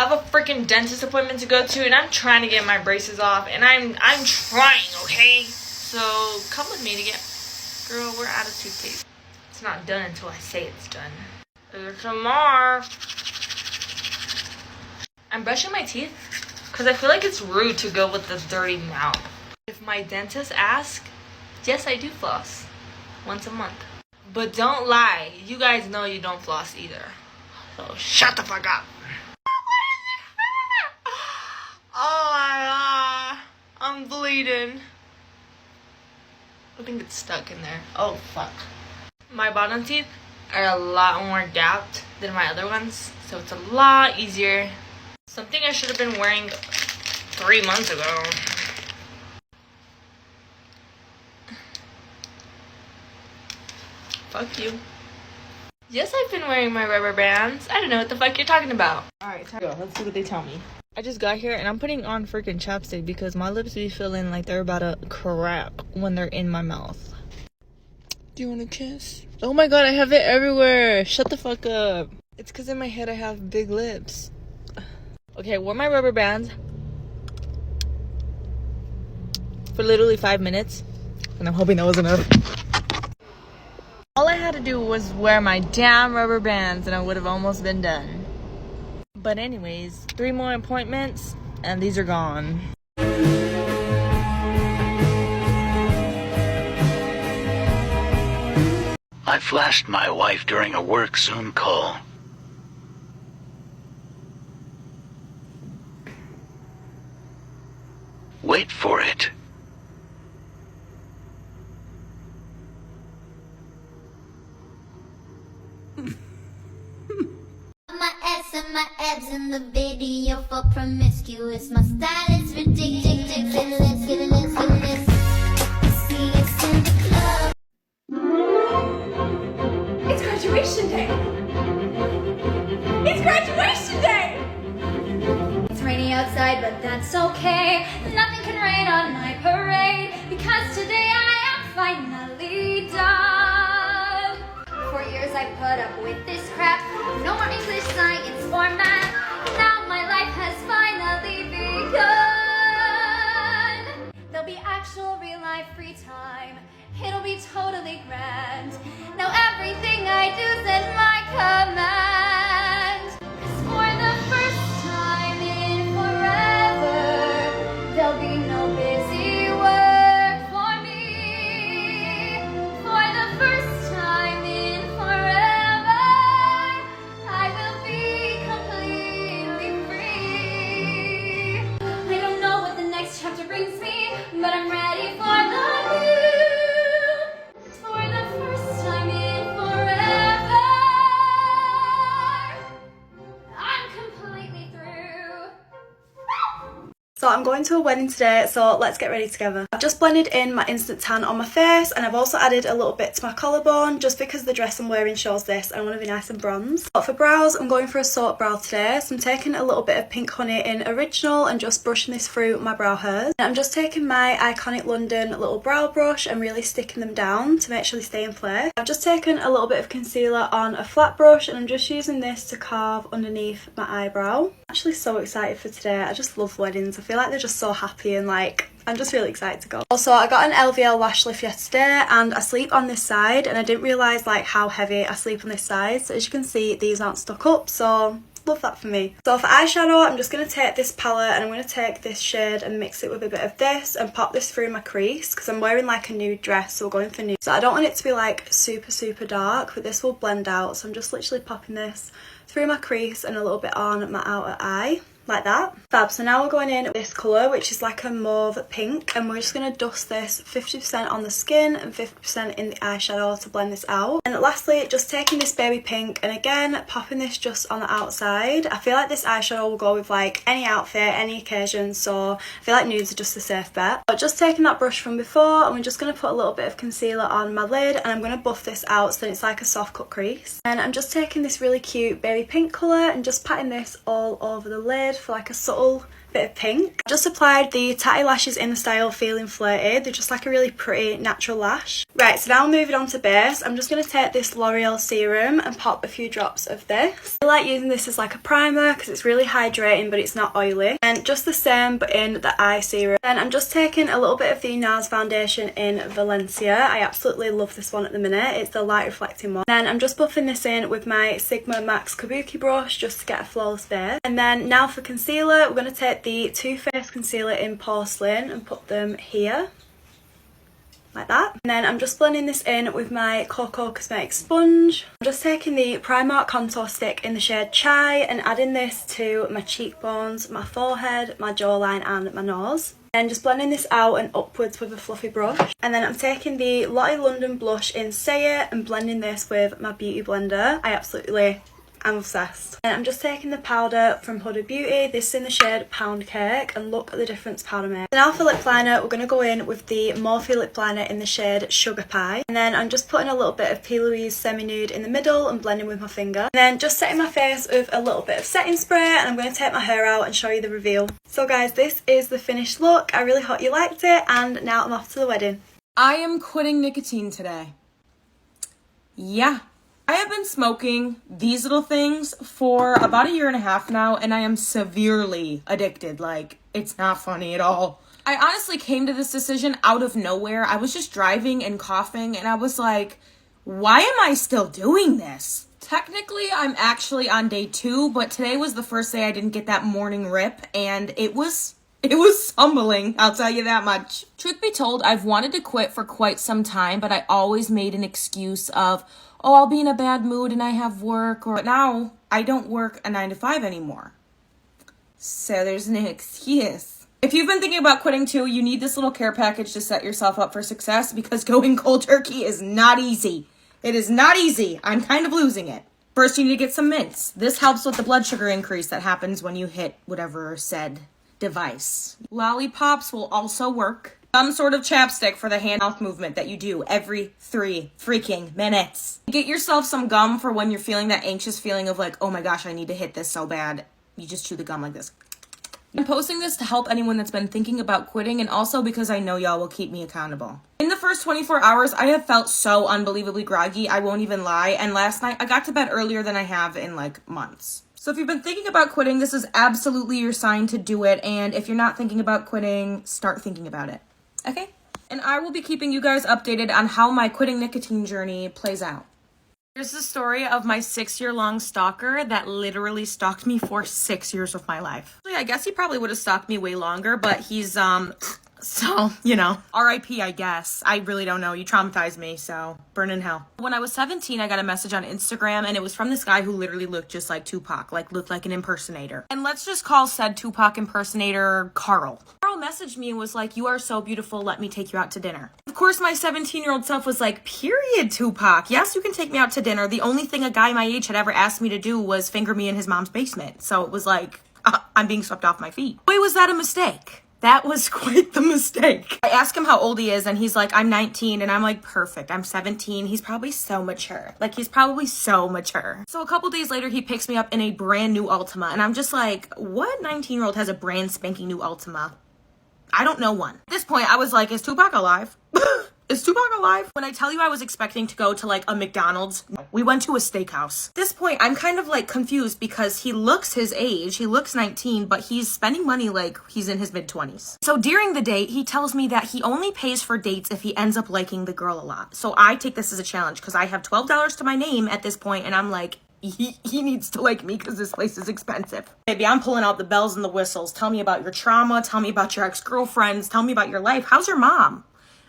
I have a freaking dentist appointment to go to, and I'm trying to get my braces off, and I'm trying, okay? So come with me to get. Girl, we're out of toothpaste. It's not done until I say it's done. There's some more. I'm brushing my teeth because I feel like it's rude to go with this dirty mouth. If my dentist asks, yes, I do floss once a month. But don't lie. You guys know you don't floss either. So shut the fuck up. Oh my god. I'm bleeding. I think it's stuck in there. Oh fuck. My bottom teeth are a lot more gapped than my other ones, so it's a lot easier. Something I should have been wearing 3 months ago. Fuck you. Yes, I've been wearing my rubber bands. I don't know what the fuck you're talking about. Alright, time to go. Let's see what they tell me. I just got here and I'm putting on freaking chapstick because my lips be feeling like they're about to crack when they're in my mouth. Do you want a kiss? Oh my god, I have it everywhere. Shut the fuck up. It's because in my head I have big lips. Okay, I wore my rubber bands for literally 5 minutes. And I'm hoping that was enough. All I had to do was wear my damn rubber bands and I would have almost been done. But anyways, 3 more appointments and these are gone. I flashed my wife during a work Zoom call. Wait for it. My ass and my abs in the video for promiscuous. My style is ridiculous. See us in the club. It's graduation day! It's graduation day! It's raining outside, but that's okay. Nothing can rain on my parade, because today I am finally done. For years I put up with this crap. No more English, science, or math. Now my life has finally begun. There'll be actual real life free time. It'll be totally grand. Now everything I do's at my command. 'Cause for the first time in forever, there'll be no busy work for me. For the first time in forever, I will be completely free. I don't know what the next chapter brings me, but I'm ready for the new. For the first time in forever, I'm completely through. So I'm going to a wedding today, so let's get ready together. I've just blended in my instant tan on my face and I've also added a little bit to my collarbone just because the dress I'm wearing shows this and I want to be nice and bronze. But for brows, I'm going for a soap brow today, so I'm taking a little bit of Pink Honey in Original and just brushing this through my brow hairs. And I'm just taking my Iconic London little brow brush and really sticking them down to make sure they stay in place. I've just taken a little bit of concealer on a flat brush and I'm just using this to carve underneath my eyebrow. I'm actually so excited for today. I just love weddings. I feel like they're just so happy and like I'm just really excited to go. Also, I got an LVL lash lift yesterday and I sleep on this side and I didn't realise like how heavy I sleep on this side. So as you can see, these aren't stuck up, so love that for me. So for eyeshadow, I'm just going to take this palette and I'm going to take this shade and mix it with a bit of this and pop this through my crease because I'm wearing like a nude dress, so we're going for nude. So I don't want it to be like super dark, but this will blend out. So I'm just literally popping this through my crease and a little bit on my outer eye. Like that. Fab. So now we're going in with this colour, which is like a mauve pink, and we're just going to dust this 50% on the skin and 50% in the eyeshadow to blend this out. And lastly, just taking this baby pink and again popping this just on the outside. I feel like this eyeshadow will go with like any outfit, any occasion, so I feel like nudes are just a safe bet. But just taking that brush from before and we're just going to put a little bit of concealer on my lid and I'm going to buff this out so then it's like a soft cut crease. And I'm just taking this really cute baby pink colour and just patting this all over the lid for like a subtle bit of pink. Just applied the tatty lashes in the style Feeling Flirty. They're just like a really pretty natural lash. Right, so now moving on to base. I'm just going to take this L'Oreal serum and pop a few drops of this. I like using this as like a primer because it's really hydrating but it's not oily. And just the same but in the eye serum. Then I'm just taking a little bit of the NARS foundation in Valencia. I absolutely love this one at the minute. It's the light reflecting one. Then I'm just buffing this in with my Sigma Max Kabuki brush just to get a flawless base. And then now for concealer, we're going to take the Too Faced concealer in Porcelain and put them here. Like that. And then I'm just blending this in with my Cocoa Cosmetic sponge. I'm just taking the Primark contour stick in the shade Chai and adding this to my cheekbones, my forehead, my jawline and my nose. And just blending this out and upwards with a fluffy brush. And then I'm taking the Lottie London blush in Say It and blending this with my beauty blender. I'm obsessed. And I'm just taking the powder from Huda Beauty. This is in the shade Pound Cake, and look at the difference powder makes. So now for lip liner, we're going to go in with the Morphe lip liner in the shade Sugar Pie. And then I'm just putting a little bit of P. Louise Semi-Nude in the middle and blending with my finger. And then just setting my face with a little bit of setting spray, and I'm going to take my hair out and show you the reveal. So guys, this is the finished look. I really hope you liked it, and now I'm off to the wedding. I am quitting nicotine today. Yeah. I have been smoking these little things for about 1.5 years now, and I am severely addicted. Like, it's not funny at all. I honestly came to this decision out of nowhere. I was just driving and coughing, and I was like, why am I still doing this? Technically, I'm actually on day 2, but today was the first day I didn't get that morning rip, and it was humbling, I'll tell you that much. Truth be told, I've wanted to quit for quite some time, but I always made an excuse of, oh, I'll be in a bad mood and I have work, but now I don't work a 9 to 5 anymore. So there's no excuse. If you've been thinking about quitting too, you need this little care package to set yourself up for success because going cold turkey is not easy. It is not easy. I'm kind of losing it. First, you need to get some mints. This helps with the blood sugar increase that happens when you hit whatever said device. Lollipops will also work. Some sort of chapstick for the hand-mouth movement that you do every 3 freaking minutes. Get yourself some gum for when you're feeling that anxious feeling of like, oh my gosh, I need to hit this so bad. You just chew the gum like this. I'm posting this to help anyone that's been thinking about quitting, and also because I know y'all will keep me accountable. In the first 24 hours, I have felt so unbelievably groggy, I won't even lie, and last night I got to bed earlier than I have in like months. So if you've been thinking about quitting, this is absolutely your sign to do it, and if you're not thinking about quitting, start thinking about it. Okay? And I will be keeping you guys updated on how my quitting nicotine journey plays out. Here's the story of my 6-year-long stalker that literally stalked me for 6 years of my life. I guess he probably would have stalked me way longer, but he's, so, you know, R.I.P. I guess. I really don't know. You traumatized me, so burn in hell. When I was 17, I got a message on Instagram, and it was from this guy who literally looked just like Tupac, like looked like an impersonator. And let's just call said Tupac impersonator Carl. Carl messaged me and was like, you are so beautiful, let me take you out to dinner. Of course, my 17-year-old self was like, period, Tupac. Yes, you can take me out to dinner. The only thing a guy my age had ever asked me to do was finger me in his mom's basement. So it was like, I'm being swept off my feet. Boy, was that a mistake. That was quite the mistake. I asked him how old he is, and he's like, I'm 19, and I'm like, perfect, I'm 17. He's probably so mature. Like, he's probably so mature. So a couple days later, he picks me up in a brand new Altima, and I'm just like, what 19-year-old has a brand spanking new Altima? I don't know one. At this point, I was like, is Tupac alive? Is Tupac alive? When I tell you I was expecting to go to like a McDonald's, we went to a steakhouse. At this point, I'm kind of like confused because he looks his age. He looks 19, but he's spending money like he's in his mid-20s. So during the date, he tells me that he only pays for dates if he ends up liking the girl a lot. So I take this as a challenge because I have $12 to my name at this point, and I'm like, he needs to like me because this place is expensive. Baby, I'm pulling out the bells and the whistles. Tell me about your trauma. Tell me about your ex-girlfriends. Tell me about your life. How's your mom?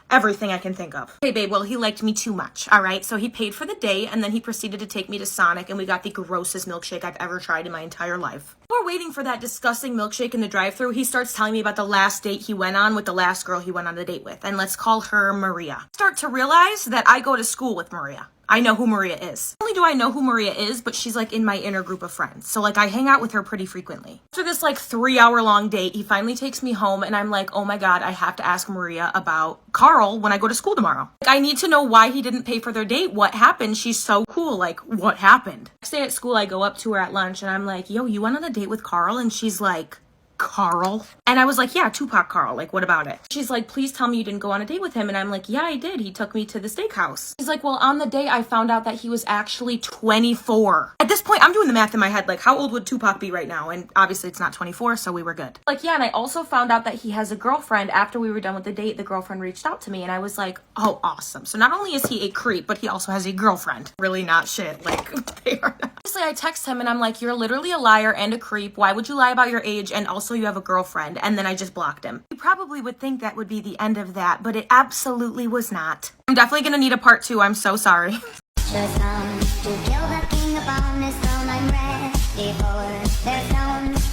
Everything I can think of. Hey babe, well, he liked me too much, all right? So he paid for the date, and then he proceeded to take me to Sonic, and we got the grossest milkshake I've ever tried in my entire life. While waiting for that disgusting milkshake in the drive-thru, he starts telling me about the last date he went on with the last girl he went on a date with, and let's call her Maria. Start to realize that I go to school with Maria. I know who Maria is. Not only do I know who Maria is, but she's like in my inner group of friends. So like I hang out with her pretty frequently. After this like 3-hour-long date, he finally takes me home, and I'm like, oh my God, I have to ask Maria about Carl when I go to school tomorrow. Like I need to know why he didn't pay for their date. What happened? She's so cool. Like what happened? Next day at school, I go up to her at lunch, and I'm like, yo, you went on a date with Carl? And she's like, Carl? And I was like, yeah, Tupac Carl. Like, what about it? She's like, please tell me you didn't go on a date with him. And I'm like, yeah, I did. He took me to the steakhouse. She's like, well, on the day I found out that he was actually 24. At this point, I'm doing the math in my head. Like, how old would Tupac be right now? And obviously it's not 24, so we were good. Like, yeah, and I also found out that he has a girlfriend. After we were done with the date, the girlfriend reached out to me and I was like, oh, awesome. So not only is he a creep, but he also has a girlfriend. Really not shit. Like, they are not. Honestly, I text him and I'm like, you're literally a liar and a creep. Why would you lie about your age? And also you have a girlfriend. And then I just blocked him. You probably would think that would be the end of that, but it absolutely was not. I'm definitely gonna need a part 2. I'm so sorry. Just come to kill the king upon his throne. I'm ready for their stones.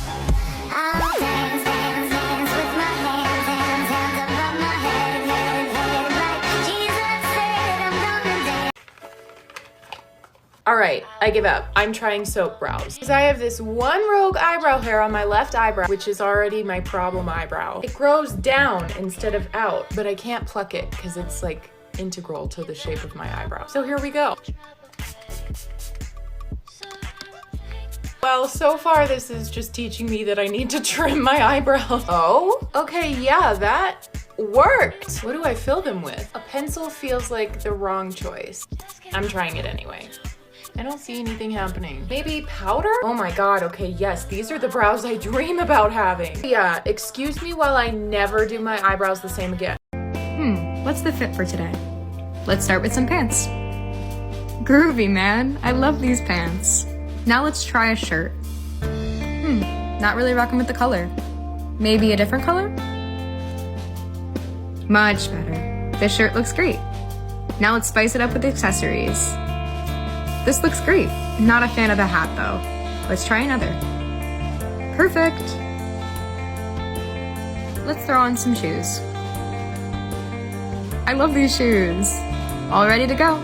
I'll dance, dance, dance with my hands, hands, hands above my head, head, head, like Jesus said I'm gonna dance. Alright, I give up. I'm trying soap brows. Because I have this one rogue eyebrow hair on my left eyebrow, which is already my problem eyebrow. It grows down instead of out, but I can't pluck it because it's like integral to the shape of my eyebrow. So here we go. Well, so far this is just teaching me that I need to trim my eyebrows. Oh, okay, yeah, that worked. What do I fill them with? A pencil feels like the wrong choice. I'm trying it anyway. I don't see anything happening. Maybe powder? Oh my god, okay, yes, these are the brows I dream about having. Yeah, excuse me while I never do my eyebrows the same again. What's the fit for today? Let's start with some pants. Groovy, man. I love these pants. Now let's try a shirt. Not really rocking with the color. Maybe a different color? Much better. This shirt looks great. Now let's spice it up with accessories. This looks great. Not a fan of the hat though. Let's try another. Perfect. Let's throw on some shoes. I love these shoes. All ready to go.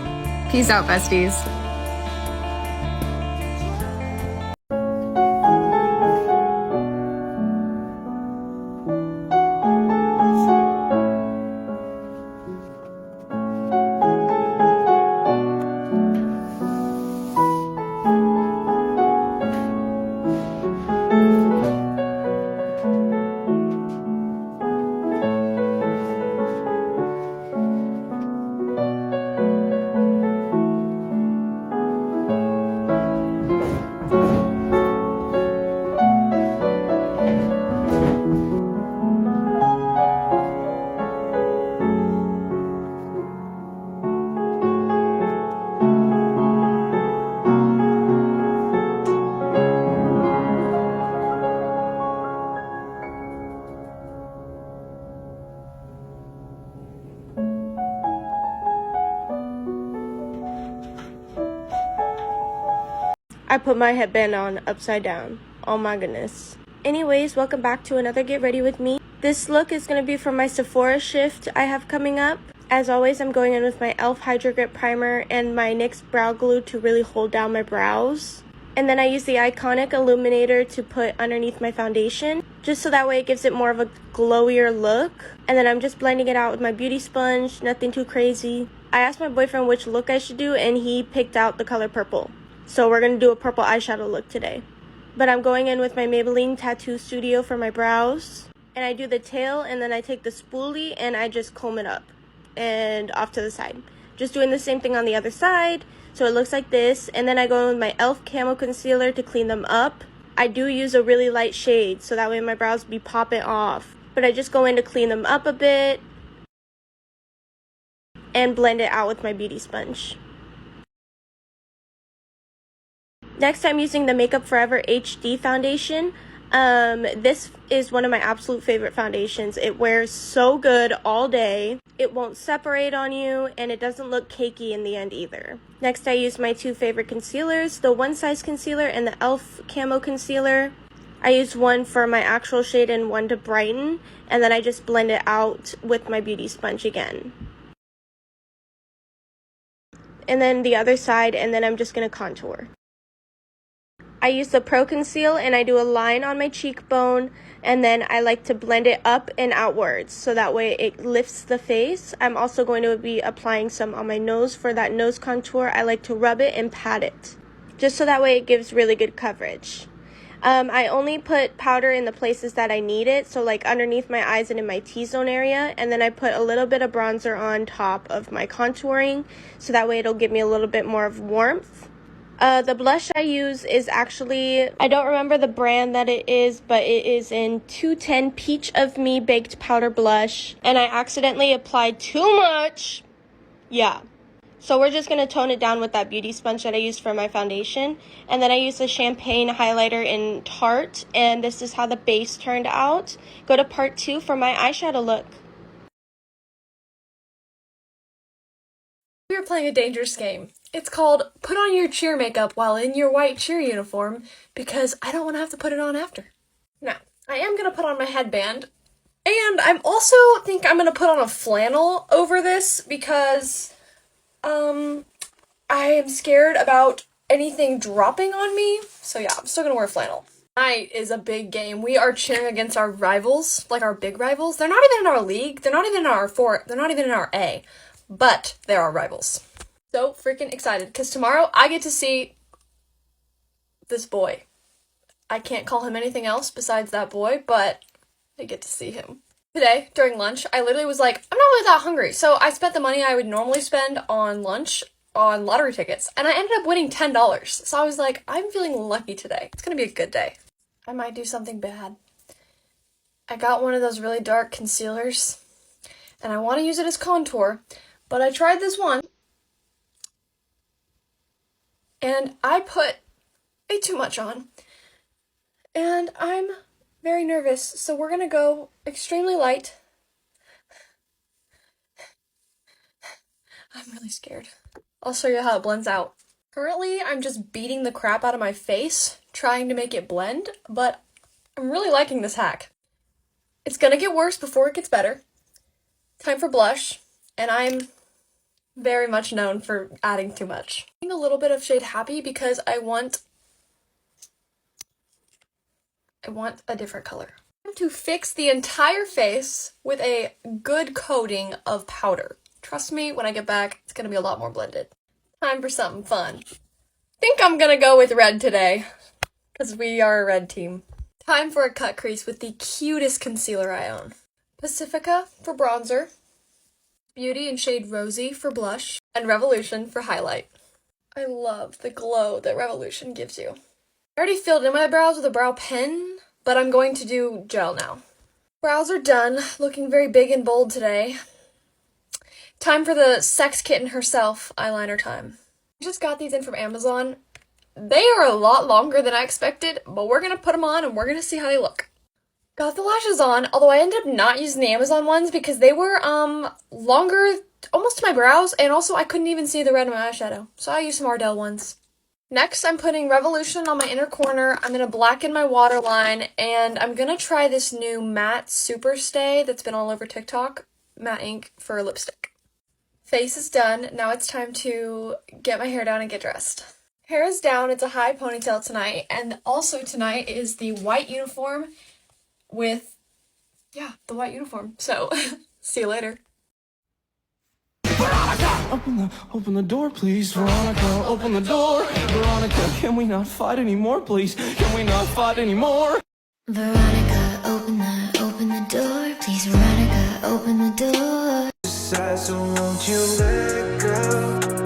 Peace out, besties. I put my headband on upside down. Oh my goodness. Anyways, welcome back to another Get Ready With Me. This look is going to be for my Sephora shift I have coming up. As always, I'm going in with my e.l.f. Hydro Grip Primer and my NYX Brow Glue to really hold down my brows. And then I use the Iconic Illuminator to put underneath my foundation, just so that way it gives it more of a glowier look. And then I'm just blending it out with my beauty sponge, nothing too crazy. I asked my boyfriend which look I should do and he picked out the color purple. So we're going to do a purple eyeshadow look today. But I'm going in with my Maybelline Tattoo Studio for my brows. And I do the tail and then I take the spoolie and I just comb it up and off to the side. Just doing the same thing on the other side. So it looks like this. And then I go in with my e.l.f. Camo Concealer to clean them up. I do use a really light shade so that way my brows be popping off. But I just go in to clean them up a bit and blend it out with my beauty sponge. Next, I'm using the Makeup Forever HD foundation. This is one of my absolute favorite foundations. It wears so good all day. It won't separate on you, and it doesn't look cakey in the end either. Next, I use my two favorite concealers, the One Size Concealer and the e.l.f. Camo Concealer. I use one for my actual shade and one to brighten, and then I just blend it out with my beauty sponge again. And then the other side, and then I'm just going to contour. I use the Pro Conceal and I do a line on my cheekbone, and then I like to blend it up and outwards so that way it lifts the face. I'm also going to be applying some on my nose for that nose contour. I like to rub it and pat it just so that way it gives really good coverage. I only put powder in the places that I need it, so like underneath my eyes and in my T-zone area, and then I put a little bit of bronzer on top of my contouring, so that way it'll give me a little bit more of warmth. The blush I use is actually, I don't remember the brand that it is, but it is in 210 Peach of Me Baked Powder Blush, and I accidentally applied too much. Yeah. So we're just going to tone it down with that beauty sponge that I used for my foundation. And then I used the champagne highlighter in Tarte. And this is how the base turned out. Go to part 2 for my eyeshadow look. We are playing a dangerous game. It's called Put On Your Cheer Makeup While in Your White Cheer Uniform, because I don't want to have to put it on after. Now, I am going to put on my headband. And I'm also think I'm going to put on a flannel over this because I am scared about anything dropping on me. So yeah, I'm still gonna wear flannel. Tonight is a big game. We are cheering against our rivals, like our big rivals. They're not even in our league. They're not even in our they're not even in our A, but they're our rivals. So freaking excited because tomorrow I get to see this boy. I can't call him anything else besides that boy, but I get to see him. Today, during lunch, I literally was like, I'm not really that hungry. So I spent the money I would normally spend on lunch on lottery tickets. And I ended up winning $10. So I was like, I'm feeling lucky today. It's going to be a good day. I might do something bad. I got one of those really dark concealers. And I want to use it as contour. But I tried this one. And I put way too much on. And I'm very nervous, so we're gonna go extremely light. I'm really scared. I'll show you how it blends out. Currently, I'm just beating the crap out of my face, trying to make it blend, but I'm really liking this hack. It's gonna get worse before it gets better. Time for blush, and I'm very much known for adding too much. I'm adding a little bit of shade Happy because I want a different color. To fix the entire face with a good coating of powder. Trust me, when I get back, it's gonna be a lot more blended. Time for something fun. I think I'm gonna go with red today, because we are a red team. Time for a cut crease with the cutest concealer I own. Pacifica for bronzer, Beauty in shade Rosy for blush, and Revolution for highlight. I love the glow that Revolution gives you. I already filled in my brows with a brow pen, but I'm going to do gel now. Brows are done, looking very big and bold today. Time for the sex kitten herself, eyeliner time. I just got these in from Amazon. They are a lot longer than I expected, but we're gonna put them on and we're gonna see how they look. Got the lashes on, although I ended up not using the Amazon ones because they were longer, almost to my brows, and also I couldn't even see the red in my eyeshadow, so I used some Ardell ones. Next, I'm putting Revolution on my inner corner. I'm going to blacken my waterline, and I'm going to try this new matte Super Stay that's been all over TikTok, matte ink for lipstick. Face is done. Now it's time to get my hair down and get dressed. Hair is down. It's a high ponytail tonight, and also tonight is the white uniform with, the white uniform. So, see you later. Open the door, please. Veronica, open the door. Veronica, can we not fight anymore, please? Can we not fight anymore? Veronica, open the door, please. Veronica, open the door. So won't you let go?